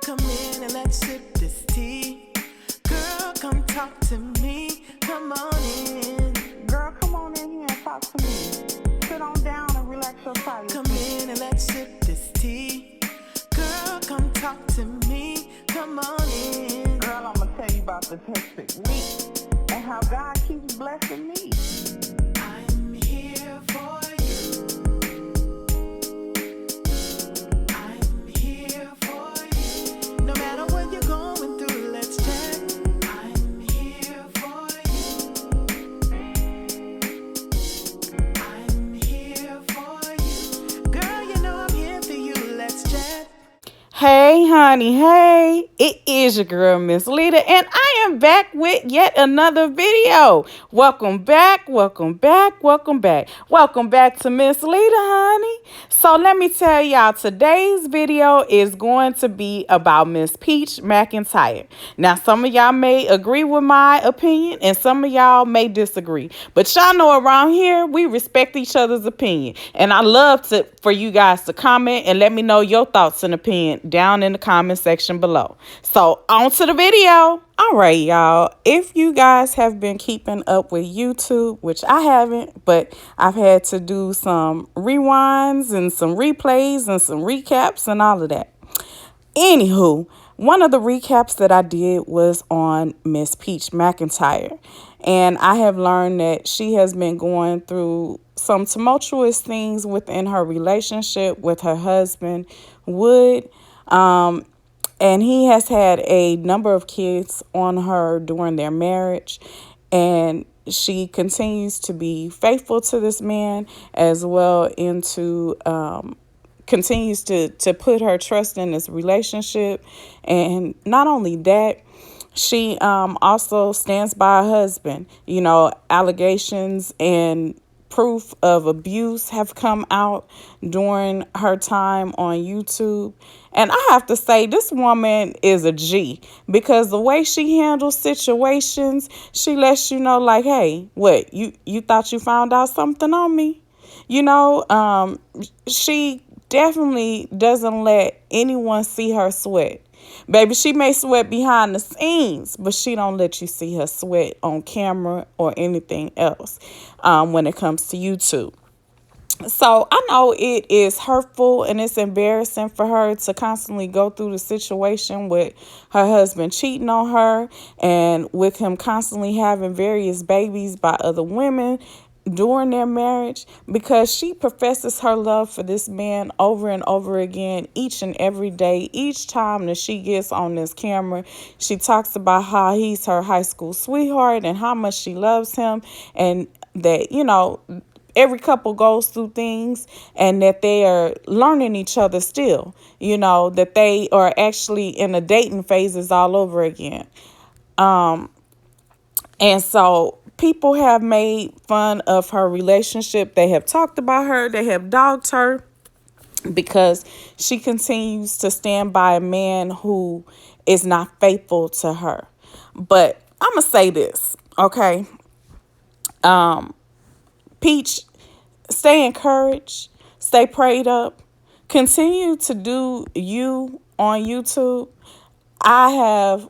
Come in and let's sip this tea. Girl, come talk to me. Come on in. Girl, come on in here and talk to me. Sit on down and relax your body. Come in and let's sip this tea. Girl, come talk to me. Come on in. Girl, I'm going to tell you about the perfect week and how God keeps blessing me. I'm here for you. I'm here for you. No matter what you're going through, let's chat. I'm here for you. I'm here for you. Girl, you know I'm here for you. Let's chat. Hey, honey, hey, it is your girl, Miss Leda, and I am back with yet another video. Welcome back, welcome back, welcome back. Welcome back to Miss Leda, honey. So let me tell y'all, today's video is going to be about Miss Peach McIntyre. Now, some of y'all may agree with my opinion, and some of y'all may disagree. But y'all know around here, we respect each other's opinion. And I love for you guys to comment and let me know your thoughts and opinion down in the comment section below. So on to the video. All right, y'all, if you guys have been keeping up with YouTube, which I haven't, but I've had to do some rewinds and some replays and some recaps and all of that. Anywho, one of the recaps that I did was on Miss Peach McIntyre, and I have learned that she has been going through some tumultuous things within her relationship with her husband, Wood. And he has had a number of kids on her during their marriage, and she continues to be faithful to this man as well into continues to put her trust in this relationship. And not only that, she also stands by her husband. You know, allegations and proof of abuse have come out during her time on YouTube. And I have to say, this woman is a G, because the way she handles situations, she lets you know, like, hey, what, you thought you found out something on me? You know, she definitely doesn't let anyone see her sweat. Baby, she may sweat behind the scenes, but she don't let you see her sweat on camera or anything else when it comes to YouTube. So I know it is hurtful and it's embarrassing for her to constantly go through the situation with her husband cheating on her and with him constantly having various babies by other women during their marriage, because she professes her love for this man over and over again each and every day. Each time that she gets on this camera, she talks about how he's her high school sweetheart and how much she loves him, and that, you know, every couple goes through things and that they are learning each other still, you know, that they are actually in the dating phases all over again. And so people have made fun of her relationship. They have talked about her. They have dogged her because she continues to stand by a man who is not faithful to her. But I'm going to say this, okay? Peach, stay encouraged, stay prayed up, continue to do you on YouTube. I have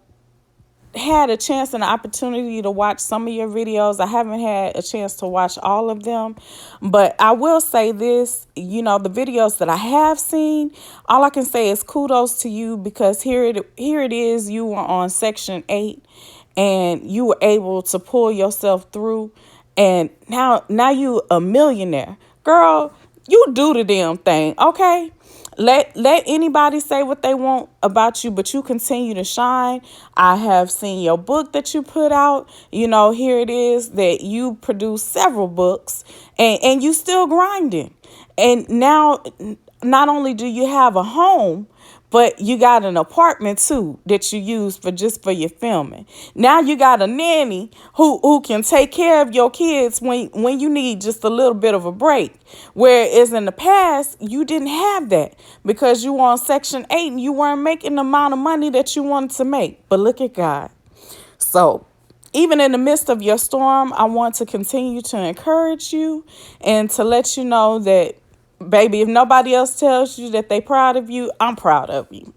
had a chance and an opportunity to watch some of your videos. I haven't had a chance to watch all of them, but I will say this, you know, the videos that I have seen, all I can say is kudos to you, because here it is, you were on Section 8 and you were able to pull yourself through, and now you a millionaire. Girl, you do the damn thing, okay? Let anybody say what they want about you, but you continue to shine. I have seen your book that you put out. You know, here it is that you produced several books, and you still grinding. And now, not only do you have a home, but you got an apartment too that you use for your filming. Now you got a nanny who can take care of your kids when you need just a little bit of a break. Whereas in the past, you didn't have that because you were on Section 8 and you weren't making the amount of money that you wanted to make. But look at God. So even in the midst of your storm, I want to continue to encourage you and to let you know that, baby, if nobody else tells you that they proud of you, I'm proud of you.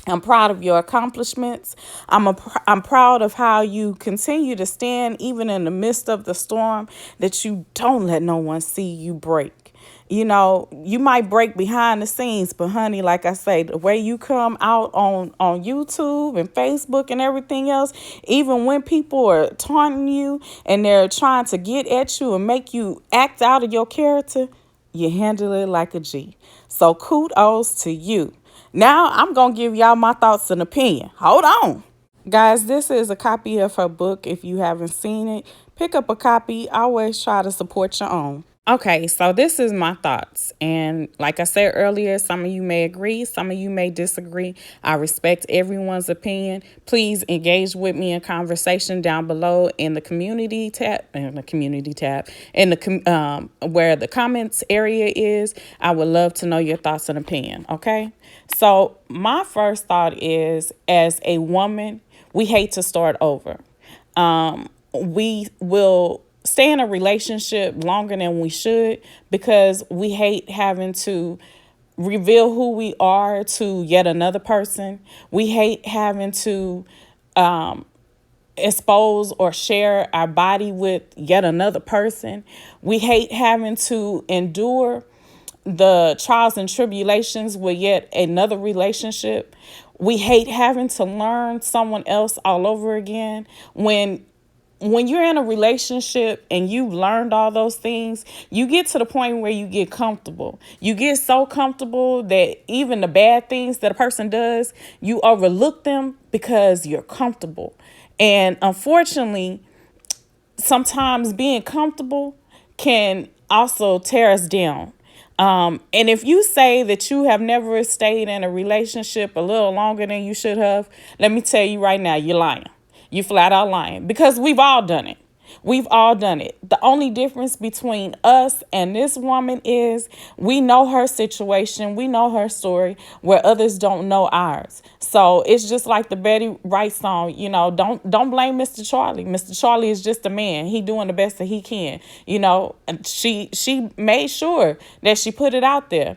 I'm proud of your accomplishments. I'm proud of how you continue to stand even in the midst of the storm, that you don't let no one see you break. You know, you might break behind the scenes, but honey, like I say, the way you come out on YouTube and Facebook and everything else, even when people are taunting you and they're trying to get at you and make you act out of your character, you handle it like a G. So kudos to you. Now I'm going to give y'all my thoughts and opinion. Hold on. Guys, this is a copy of her book. If you haven't seen it, pick up a copy. Always try to support your own. Okay, so this is my thoughts. And like I said earlier, some of you may agree, some of you may disagree. I respect everyone's opinion. Please engage with me in conversation down below in the community tab, where the comments area is. I would love to know your thoughts and opinion, okay? So my first thought is, as a woman, we hate to start over. We will stay in a relationship longer than we should because we hate having to reveal who we are to yet another person. We hate having to expose or share our body with yet another person. We hate having to endure the trials and tribulations with yet another relationship. We hate having to learn someone else all over again. When you're in a relationship and you've learned all those things, you get to the point where you get comfortable. You get so comfortable that even the bad things that a person does, you overlook them because you're comfortable. And unfortunately, sometimes being comfortable can also tear us down. And if you say that you have never stayed in a relationship a little longer than you should have, let me tell you right now, you're lying. You flat out lying, because we've all done it. We've all done it. The only difference between us and this woman is we know her situation. We know her story where others don't know ours. So it's just like the Betty Wright song, you know, don't blame Mr. Charlie. Mr. Charlie is just a man. He doing the best that he can. You know, and she made sure that she put it out there.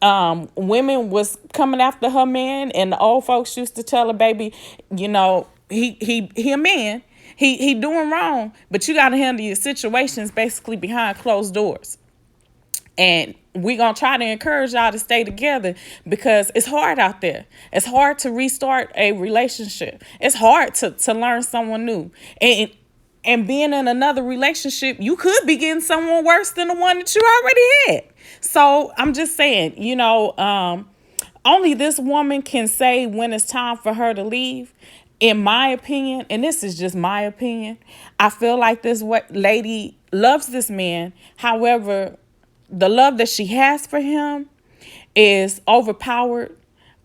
Women was coming after her man, and the old folks used to tell her, baby, you know, he a man. He doing wrong, but you got to handle your situations basically behind closed doors. And we're going to try to encourage y'all to stay together because it's hard out there. It's hard to restart a relationship. It's hard to learn someone new. And being in another relationship, you could be getting someone worse than the one that you already had. So I'm just saying, you know, only this woman can say when it's time for her to leave. In my opinion, and this is just my opinion, I feel like this lady loves this man. However, the love that she has for him is overpowered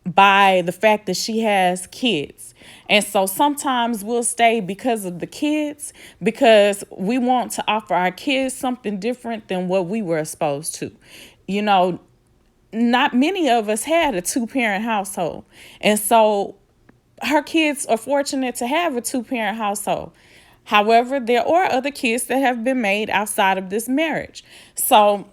by the fact that she has kids. And so sometimes we'll stay because of the kids, because we want to offer our kids something different than what we were exposed to. You know, not many of us had a two-parent household. And so her kids are fortunate to have a two-parent household. However, there are other kids that have been made outside of this marriage. So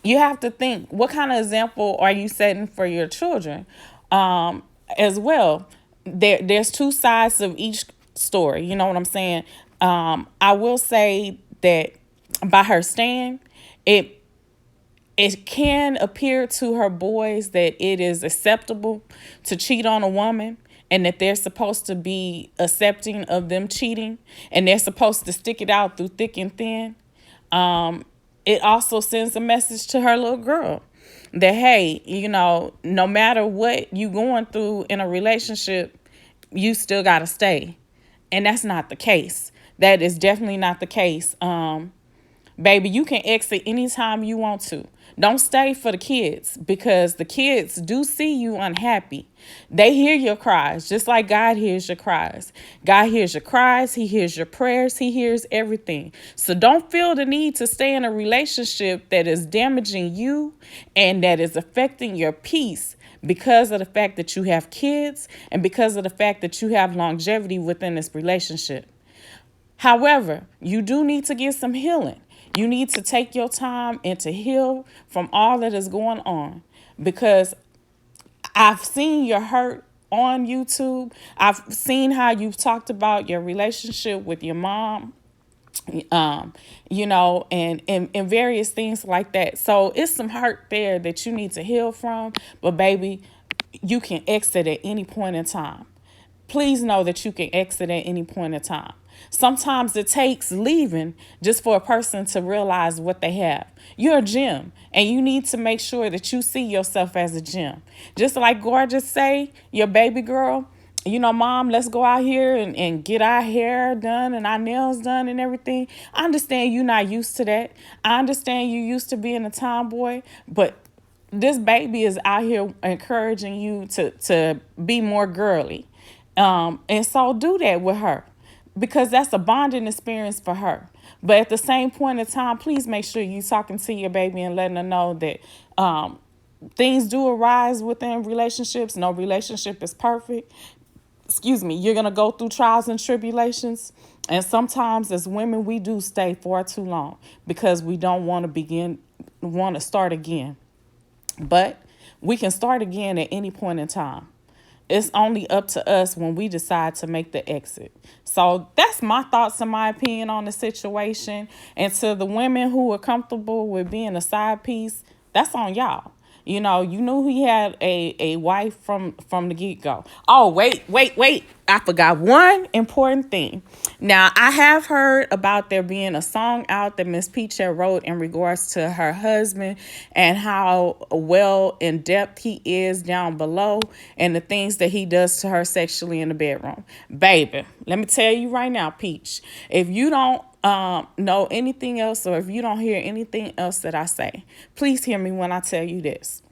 you have to think, what kind of example are you setting for your children as well? There's two sides of each story. You know what I'm saying? I will say that by her stand, it can appear to her boys that it is acceptable to cheat on a woman, and that they're supposed to be accepting of them cheating, and they're supposed to stick it out through thick and thin. It also sends a message to her little girl that, hey, you know, no matter what you going through in a relationship, you still got to stay. And that's not the case. That is definitely not the case. Baby, you can exit anytime you want to. Don't stay for the kids, because the kids do see you unhappy. They hear your cries, just like God hears your cries. God hears your cries. He hears your prayers. He hears everything. So don't feel the need to stay in a relationship that is damaging you and that is affecting your peace because of the fact that you have kids and because of the fact that you have longevity within this relationship. However, you do need to get some healing. You need to take your time and to heal from all that is going on, because I've seen your hurt on YouTube. I've seen how you've talked about your relationship with your mom, um, and various things like that. So it's some hurt there that you need to heal from. But baby, you can exit at any point in time. Please know that you can exit at any point in time. Sometimes it takes leaving just for a person to realize what they have. You're a gem, and you need to make sure that you see yourself as a gem. Just like Gorgeous say, your baby girl, Mom, let's go out here and get our hair done and our nails done and everything. I understand you're not used to that. I understand you used to being a tomboy, but this baby is out here encouraging you to be more girly. And so do that with her, because that's a bonding experience for her. But at the same point in time, please make sure you talking to your baby and letting her know that things do arise within relationships. No relationship is perfect. Excuse me. You're going to go through trials and tribulations. And sometimes as women, we do stay far too long because we don't want to start again. But we can start again at any point in time. It's only up to us when we decide to make the exit. So that's my thoughts and my opinion on the situation. And to the women who are comfortable with being a side piece, that's on y'all. You knew he had a wife from the get-go. Oh, wait. I forgot one important thing. Now, I have heard about there being a song out that Miss Peach had wrote in regards to her husband and how well in depth he is down below and the things that he does to her sexually in the bedroom. Baby, let me tell you right now, Peach, if you don't know anything else, or if you don't hear anything else that I say, please hear me when I tell you this.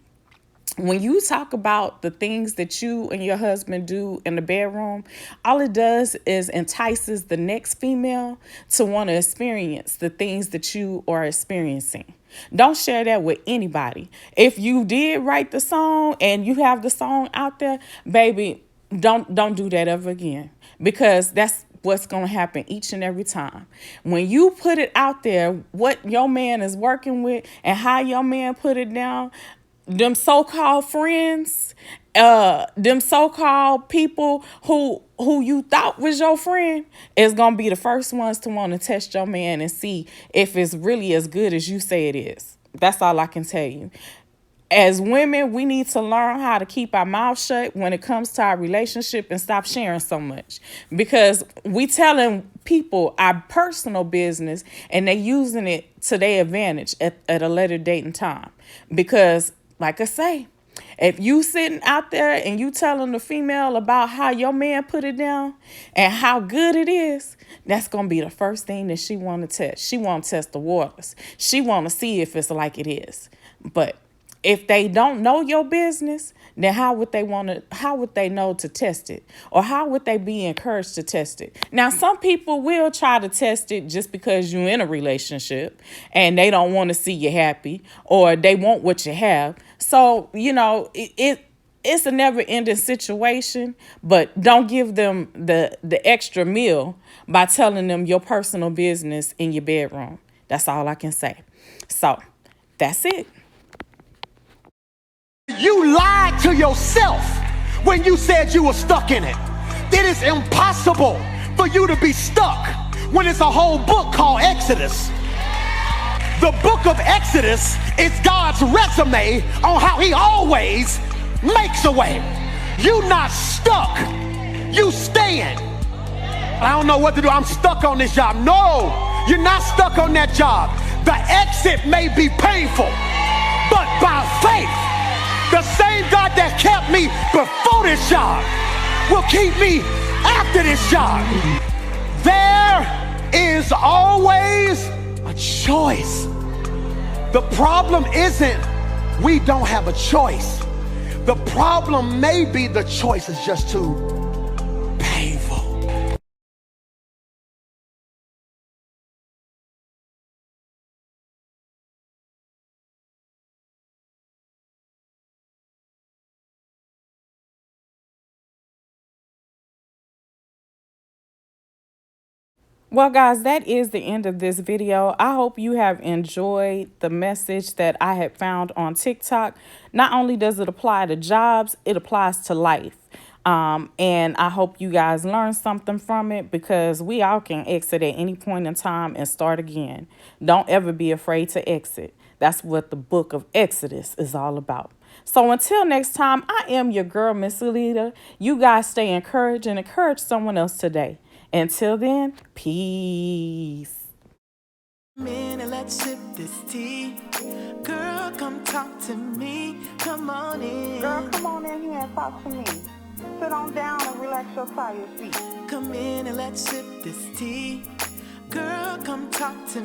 When you talk about the things that you and your husband do in the bedroom, all it does is entices the next female to want to experience the things that you are experiencing. Don't share that with anybody. If you did write the song and you have the song out there, baby, don't do that ever again, because that's what's going to happen each and every time. When you put it out there, what your man is working with and how your man put it down, them so-called friends, them so-called people who you thought was your friend is gonna be the first ones to want to test your man and see if it's really as good as you say it is. That's all I can tell you. As women, we need to learn how to keep our mouth shut when it comes to our relationship and stop sharing so much, because we telling people our personal business and they using it to their advantage at a later date and time. Because like I say, if you sitting out there and you telling the female about how your man put it down and how good it is, that's going to be the first thing that she want to test. She want to test the waters. She want to see if it's like it is. But if they don't know your business, then how would they know to test it? Or how would they be encouraged to test it? Now, some people will try to test it just because you're in a relationship and they don't want to see you happy, or they want what you have. So, it's a never-ending situation, but don't give them the extra meal by telling them your personal business in your bedroom. That's all I can say. So, that's it. You lied to yourself when you said you were stuck in it. It is impossible for you to be stuck when it's a whole book called Exodus. The book of Exodus is God's resume on how he always makes a way. You not stuck, you stand. I don't know what to do, I'm stuck on this job. No, you're not stuck on that job. The exit may be painful, but by faith, the same God that kept me before this job will keep me after this job. There is always a choice. The problem isn't we don't have a choice. The problem may be the choice is just too painful. Well, guys, that is the end of this video. I hope you have enjoyed the message that I had found on TikTok. Not only does it apply to jobs, it applies to life. And I hope you guys learned something from it, because we all can exit at any point in time and start again. Don't ever be afraid to exit. That's what the book of Exodus is all about. So until next time, I am your girl, Miss Leda. You guys stay encouraged and encourage someone else today. Until then, peace. Come in and let's sip this tea. Girl, come talk to me. Come on in. Girl, come on in here and talk to me. Sit on down and relax your tired feet. Come in and let's sip this tea. Girl, come talk to me.